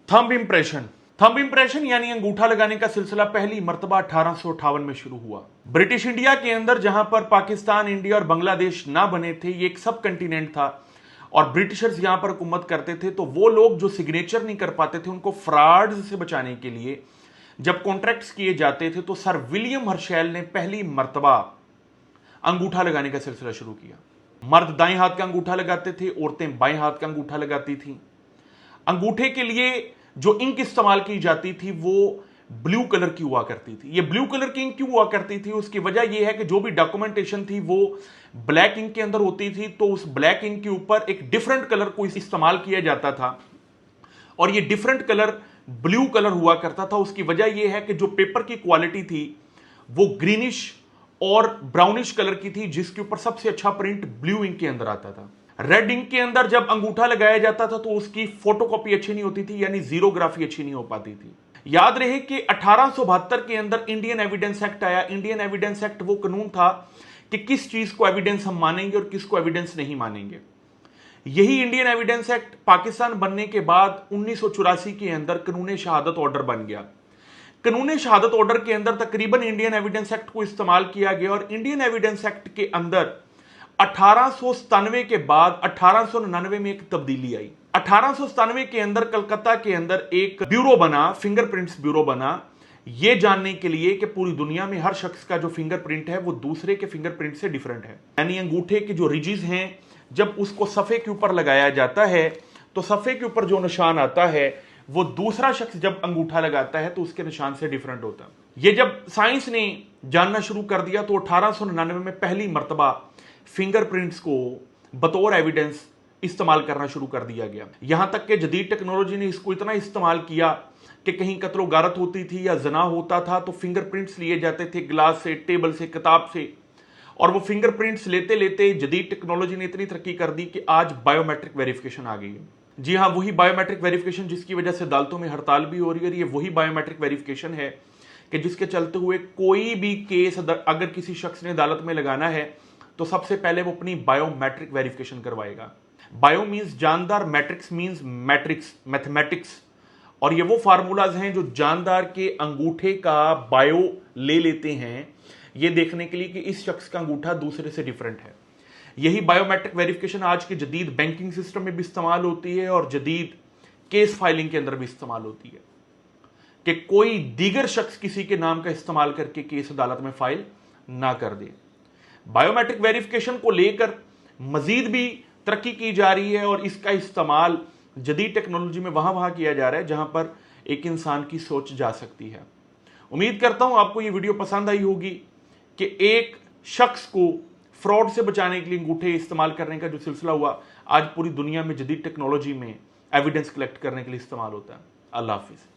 Thumb impression यानी अंगूठा लगाने का सिलसिला पहली मर्तबा 1858 में शुरू हुआ। ब्रिटिश इंडिया के अंदर, जहां पर पाकिस्तान, इंडिया और बांग्लादेश ना बने थे, ये एक सब कंटिनेंट था और ब्रिटिशर्स यहां पर हुकूमत करते थे, तो वो लोग जो सिग्नेचर नहीं कर पाते थे, उनको फ्रॉड से बचाने के लिए जब कॉन्ट्रैक्ट्स किए जाते थे, तो सर विलियम हर्शेल ने पहली मर्तबा अंगूठा लगाने का सिलसिला शुरू किया। मर्द दाएं हाथ का अंगूठा लगाते थे, औरतें बाएं हाथ का अंगूठा लगाती थी। अंगूठे के लिए जो इंक इस्तेमाल की जाती थी वो ब्लू कलर की हुआ करती थी। ये ब्लू कलर की इंक क्यों हुआ करती थी? उसकी वजह यह है कि जो भी डॉक्यूमेंटेशन थी वो ब्लैक इंक के अंदर होती थी, तो उस ब्लैक इंक के ऊपर एक डिफरेंट कलर को इस्तेमाल किया जाता था और ये डिफरेंट कलर ब्लू कलर हुआ करता था। उसकी वजह यह है कि जो पेपर की क्वालिटी थी वो ग्रीनिश और ब्राउनिश कलर की थी, जिसके ऊपर सबसे अच्छा प्रिंट ब्लू इंक के अंदर आता था। रेड इंक के अंदर जब अंगूठा लगाया जाता था तो उसकी फोटोकॉपी अच्छी नहीं होती थी, यानी जीरोग्राफी अच्छी नहीं हो पाती थी। याद रहे कि 1872 के अंदर इंडियन एविडेंस एक्ट आया। इंडियन एविडेंस एक्ट वो कानून था कि किस चीज को एविडेंस हम मानेंगे और किसको एविडेंस नहीं मानेंगे। यही इंडियन एविडेंस एक्ट पाकिस्तान बनने के बाद 1984 के अंदर कानून शहादत ऑर्डर बन गया। कानून शहादत ऑर्डर के अंदर तकरीबन इंडियन एविडेंस एक्ट को इस्तेमाल किया गया और इंडियन एविडेंस एक्ट के अंदर 1897 के बाद 1899 में एक तब्दीली आई। 1897 के अंदर कलकत्ता के अंदर एक ब्यूरो बना, फिंगरप्रिंट्स ब्यूरो बना, यह जानने के लिए कि पूरी दुनिया में हर शख्स का जो फिंगरप्रिंट है वो दूसरे के फिंगरप्रिंट से डिफरेंट है। यानी अंगूठे के जो रिजिज हैं, जब उसको सफ़े के ऊपर लगाया जाता है तो सफ़े के ऊपर जो निशान आता है वो दूसरा शख्स जब अंगूठा लगाता है तो उसके निशान से डिफरेंट होता है। ये जब साइंस ने जानना शुरू कर दिया तो 1899 में पहली मर्तबा फिंगरप्रिंट्स को बतौर एविडेंस इस्तेमाल करना शुरू कर दिया गया। यहां तक कि जदीद टेक्नोलॉजी ने इसको इतना इस्तेमाल किया कि कहीं कत्लो गारत होती थी या जना होता था तो फिंगरप्रिंट्स लिए जाते थे ग्लास से, टेबल से, किताब से, और वो फिंगरप्रिंट्स लेते लेते जदीद टेक्नोलॉजी ने इतनी तरक्की कर दी कि आज बायोमेट्रिक वेरिफिकेशन आ गई है। जी हाँ, वही बायोमेट्रिक वेरिफिकेशन जिसकी वजह से अदालतों में हड़ताल भी हो रही है। ये वही बायोमेट्रिक वेरिफिकेशन है कि जिसके चलते हुए कोई भी केस अगर किसी शख्स ने अदालत में लगाना है तो सबसे पहले वो अपनी बायोमेट्रिक वेरिफिकेशन करवाएगा। बायो मीन्स जानदार, मैट्रिक्स मीन्स मैट्रिक्स, मैथमेटिक्स, और ये वो फार्मूलाज हैं जो जानदार के अंगूठे का बायो ले लेते हैं, ये देखने के लिए कि इस शख्स का अंगूठा दूसरे से डिफरेंट है। यही बायोमेट्रिक वेरिफिकेशन आज के जदीद बैंकिंग सिस्टम में भी इस्तेमाल होती है और जदीद केस फाइलिंग के अंदर भी इस्तेमाल होती है कि कोई दीगर शख्स किसी के नाम का इस्तेमाल करके केस अदालत में फाइल ना कर दे। बायोमेट्रिक वेरिफिकेशन को लेकर मजीद भी तरक्की की जा रही है और इसका इस्तेमाल जदीद टेक्नोलॉजी में वहां किया जा रहा है जहां पर एक इंसान की सोच जा सकती है। उम्मीद करता हूं आपको यह वीडियो पसंद आई होगी कि एक शख्स को फ्रॉड से बचाने के लिए अंगूठे इस्तेमाल करने का जो सिलसिला हुआ आज पूरी दुनिया में जदीद टेक्नोलॉजी में एविडेंस कलेक्ट करने के लिए इस्तेमाल होता है। अल्लाह हाफिज।